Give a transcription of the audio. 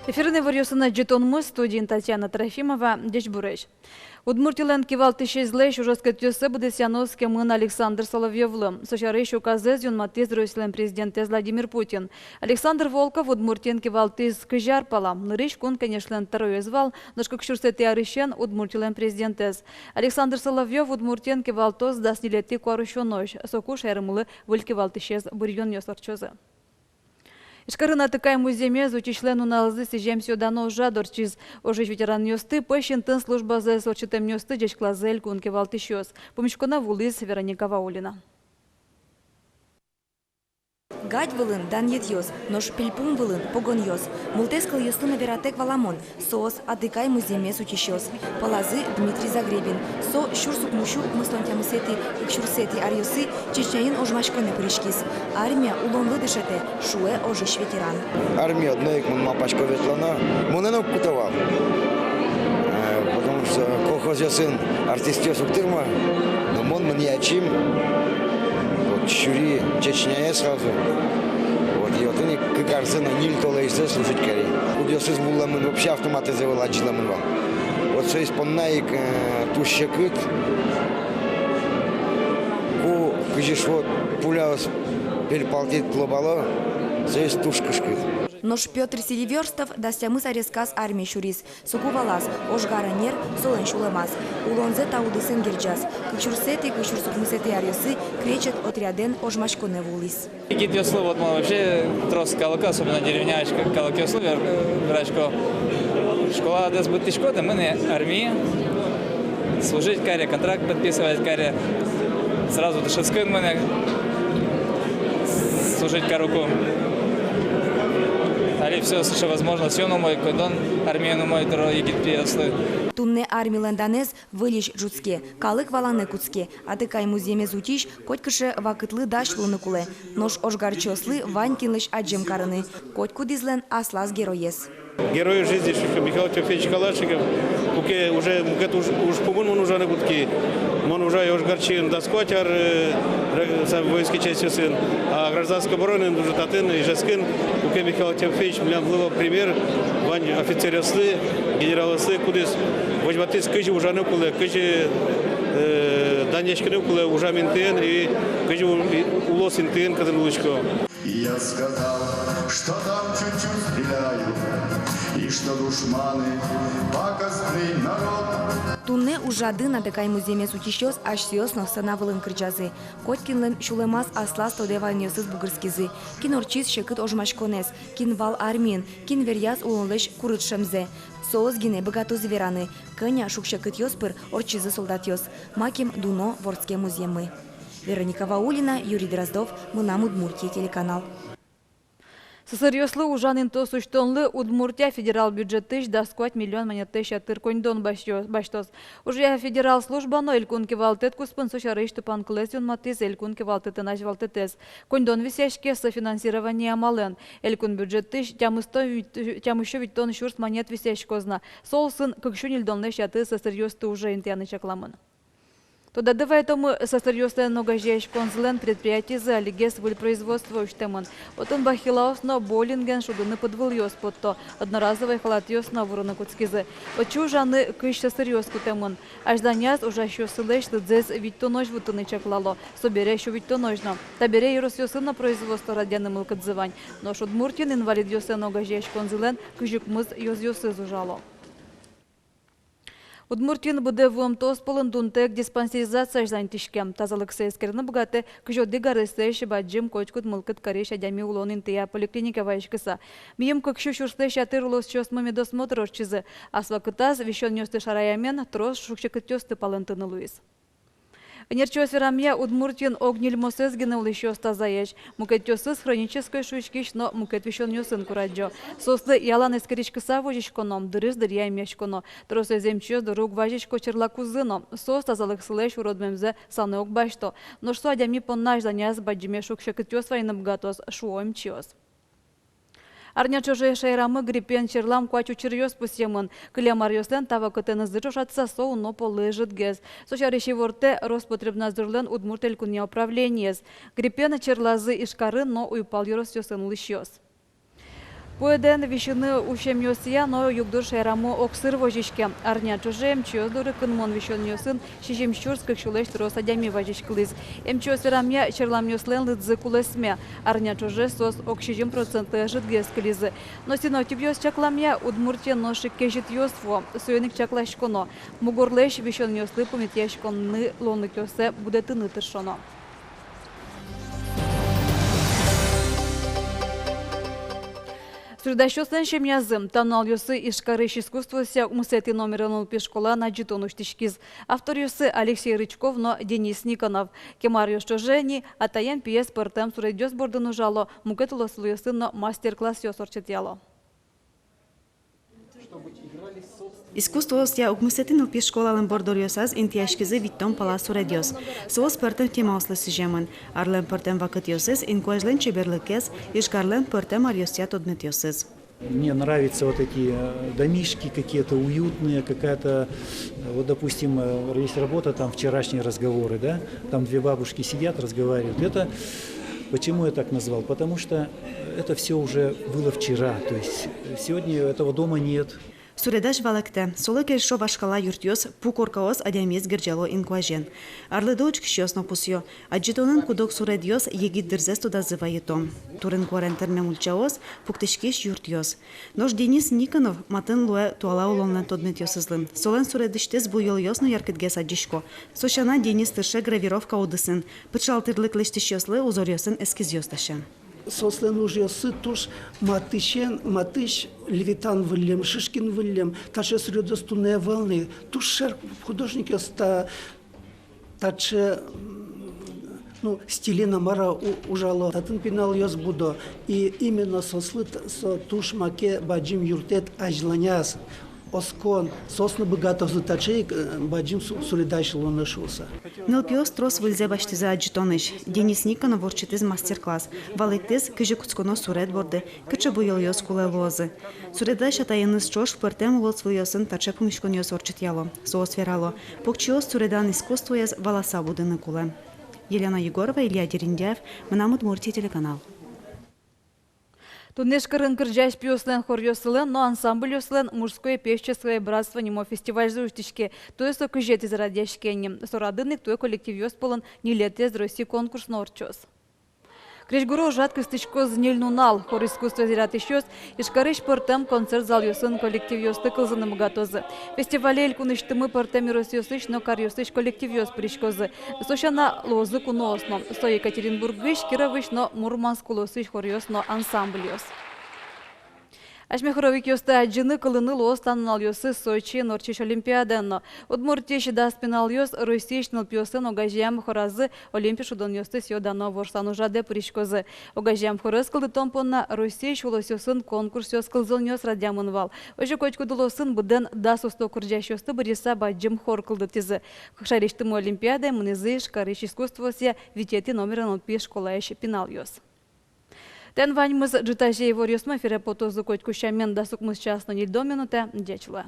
Эфирный варьосына жетонмыз студия Татьяна Трофимова, Дечбуреш. Удмуртилен кивал тысячезлей, уже скатился Будесяновский мын Александр Соловьевлым. Сочары еще указез юн матез Руслен президент Владимир Путин. Александр Волков Удмуртин кивал тыз кыжар палам. Нырыш кун, конечно, второй звал, но как шурсети арыщен Удмуртилен президентез. Александр Соловьев Удмуртин кивал тоз даснилети куарущонош. Сокуш эрмылы вылькивал тысячез бурьон ёсорчозы. Ишкарына тыкай муземе зучишлену налзы сижем сюдано жадор чиз ожиж ветеран нёсты пэщен тын служба за сочетем нёсты дечь клазель кунке валтышёс. Помещкона вулыз Вероника Ваулина. Гать вылын дан етьёс, нож пельпун вылын погон ёс. Мултескал ёсты навератек валамон, соос адыкай муземе сучишёс. Палазы Дмитрий Загребин, со щурсук мушу мыслонтя мусети и щурсети арьосы чечняин ожмашконе прыжкис. Армия улонлы дышете, шуэ ожиш ветеран. Армия одной мапачко ветлана, муненок кутовал. Потому что колхоз сын артист ёсук тырма, но мон маньячим. Щури Чечня сразу. Вот и вот они как арсена ниль толейся слушать кари. Удёс из булламын вообще автоматизировал ажиламын вам. Вот все исполняет тушекыт. Ку кыжиш вот пуляус перепалтит глобало. Все есть тушкашкыт. Нож Петр Селиверстов дастямыс арескас армии щурис. Суку валас, ожгара нер, солен шулемас. Улонзе тауды сын герджас. Кычурсети, кычурсук мысети арьосы кречет отряден ожмашконе вулис. Какие веслы, вот мы вообще трос калака, особенно деревняшка, калаки веслы, врачко. Школа даст быть шкода, мы на армии. Служить каре, контракт подписывать каре. Сразу дышевской мы служить каруку. Али все, что возможно, все на мой кодон, армию на мой дорог, египетцы. Тунне армии ланданез вылиш жуцке, калык валаны куцке, атыкай муземе зутиш, котькыше вакытлы дашлыны куле. Нож ожгарчослы ванькинлыш аджем карыны, котьку дизлен аслас героес. Герой жизни Михаил Тимофеевич Калашников, уке уже уж погон он уже на гудки, он уже ожгарчин доскотяр, воинской части сын, а гражданской обороны уже татын и жескин, уке Михаил Тимофеевич мне был пример, вань офицер ослы, генерал ослы, кудис, возьматый скажи уже на куле, скажи данечки на куле уже минтен и скажи улос интен когда лучко. Я сказал, что там чуть-чуть стреляют, и что душманы пакостный народ. Тунне ужады на такай муземе сутищёс аж сёсно санавылын кырджазы. Коткинлен шулемас аслас тодеваньёсыз бугырскизы. Кин орчиз шекыт ожмашконес, кин вал армин, кин веряз улонлеш курыт шемзе. Соос гине богатуз вераны, кыня шукшекыт ёспыр орчизы солдат ёс. Маким дуно вордске муземы. Вероника Ваулина, Юрий Дроздов, Мунам Удмуртия, телеканал. Сосырьослы ужанын то сущтонлы Удмуртия федерал бюджет тысяч доскуать миллион монет тырконьдон баштос. Уже федерал служба, но илькунки валтет куспын сочарыш тупан клэсюн матис илькунки валтет наш валтетес. Коньдон висяшке софинансирование мален. Илькун бюджет тысяч тям еще ведь тон шурс монет висяшкозна. Сол сын как шунильдон лещаты сосырьосты уже интяны чакламын. Туда давай тому сосырьёстая ногажеж конзлен предприятие за алигес выль производства уштемон. Вот он бахилаус на болинген шудуны подвыл ёс под то одноразовый халат ёс на ворона куцкизы. Вот чужаны кыш сосырьёс кутемон. Аж заняз уже еще сылэш лыдзез ведь то нож вутыны чаклало. Собере еще ведь то ножно. Табере юрос ёсы на производство радяны мылкадзывань. Но шудмуртин инвалид ёсы ногажеж конзлен кыжик мыз ёс зужало. Удмуртин буде вом тос полындунтек диспансеризация жантишкем. Тазалык сескерны богаты кжоды гарыстеш баджим кочкут мылкыт кареш адями улонин тия поликлиника вайшкыса. Мием кокшу шурстеш атырлос чос мамедосмотр орчизы. Асвакытаз вещен нёсты шараямен трос шукчекыт ёсты палынтыны луис. Нерчос верамья Удмуртин огниль мосезгины улещёс тазаеч. Мукет тёсыз хронической шучкиш, но мукет вещен нёсын кураджо. Сослы ялан эскеричка савожичконом, дырыз дырья мешконо. Тросы земчёс дорог важичко черлакузыно. Сос тазалык слэш уродмемзе санок башто. Но что адями поннаш заняз баджиме шукшекытёс вайным гатос шуом чёс. Арня чужие шайрамы гриппен черлам куачу черьёс пусемын. Кылямар ёслен тава кытыны зычушатса соу но полыжит гез. Сочарищи ворте Роспотребнадзорлен Удмуртель куня управлениес. Гриппен черлазы ишкары, но уйпал юрос ёсын лыщёс. Поеден вещаны ущемьёсия, но югдур шайраму оксыр вожишке. Арня чуже МЧОС дуры кынмон вещёньёсын шишемщурс как шулеш тросадями вожишкылыз. МЧОС верамья черламьёслен лыдзы кулесме. Арня чуже сос окшижем проценты жидгескылизы. Но синоптипьёс чакламья Удмуртия ноши кежит ёсфо. Суёник чаклашконо. Мугорлеш вещёньёслы пометьяшконны лоныкёсе будетыны тыршоно. Средащёстен шемьязым танал ёсы ишкарыш искусствося умсети номерын пешкола на джитонуштишкиз. Автор ёсы Алексей Рычков, но Денис Никонов. Кемар ёшчожени, атаян пьес пыртем суредёс бордыну жало, мукетулослу ёсы, но мастер-класс ёсорчетяло. Искусство я угмысетин упи школалын бордорьосаз интияшкизы виттон паласу редьос. Соос пыртем тема ослысы жемын. Арлен пыртем вакыт ёсыз, инкуажлен чеберлыкез, ишкарлен пыртем арьосят одмет ёсыз. Мне нравятся вот эти домишки какие-то уютные, какая-то, вот допустим, есть работа, там вчерашние разговоры, да, там две бабушки сидят, разговаривают. Это, почему я так назвал? Потому что это все уже было вчера, то есть сегодня этого дома нет. Суредаш валекте, солы кельшо вашкала юртьос, пукоркаос адямез герджало инкуажен. Арледоч кшьосно пусьо, аджитонын кудок суредьос егит дырзес туда зываетом. Турын куарентерме мульчаос, пуктышкеш юртьос. Нож Денис Никонов матын луэ туала улонлен тодметьосызлым. Солен суредыштез буйол ёсно яркетгес аджишко. Сошана Денис тырше гравировка одысын. Пычалтырлык лештишёслы узорьосын эскиз ёсташен. Сослен уже сытуш матыш Левитан вылем, Шишкин вылем, таше средостунные волны. Тушер художник оста таче стилина мара ужало. Татын пинал ёс будо. И именно сослы со туш маке баджим юртет ажланяс. Оскон, сосны богато затачей, баджим суридайшило нашелся. Нелпиос трос выльзе баштиза аджитоныш. Денис Никонов ворчитез мастер-класс. Валектез кыжы куцконо сурет борды, кычы буйол ёс куле лозы. Суредаш атайыныз чош пыртем лоц выльёсын таче помешкон ёс орчитяло. Соосферало. Покчиос суредан искусство ез валаса будыны куле. Елена Егорова, Илья Дериндяев, Мнамут Мурти, телеканал. Тунешкарын кырджаш пьёслен хор ёслен, но ансамбль ёслен мужское певческое братство немо фестиваль зуштишке. То есть окыжет из радяшкенем. Сорадынник той коллектив ёсполын нилетез России конкурс норчос. Крежгуро жаткы стычко знельнунал. Хор искусства зират ещёс. Ишкарыш пыртем концерт зал ёсын коллектив ёсты кылзыным гатозы. Фестивале элькуныштымы пыртем рос ёсыш, но кар ёсыш коллектив ёс пришкозы. Сошана лозы куносно. Сто Екатеринбургыш, Кировыш, но Мурманск лосыш хор ёс, но ансамбль ёс. Ашмехоровик ёсты аджины кылыны лос таннал ёсы Сочи Норчиш Олимпиаденно. Удмуртиш да спинал ёс Российш нылпиосын огажиям хоразы Олимпиш удон ёсты сёдано ворсан ужаде пришкозы. Огажиям хораз кылды томпонна Российш улос ёсын конкурс ёс кылзын ёс радямын вал. Ожи кочкуды лосын буден да сусто курджаш ёсты бриса баджим хор кылды тизы. Шариштымы Олимпиада мынызыш карыш искусствося витети номерын олпиш школаеш пинал ёс. Тен ваньмыз джитажей ворьосма ферепотозу котькущамен дасукмыз частно нильдо минуте дечла.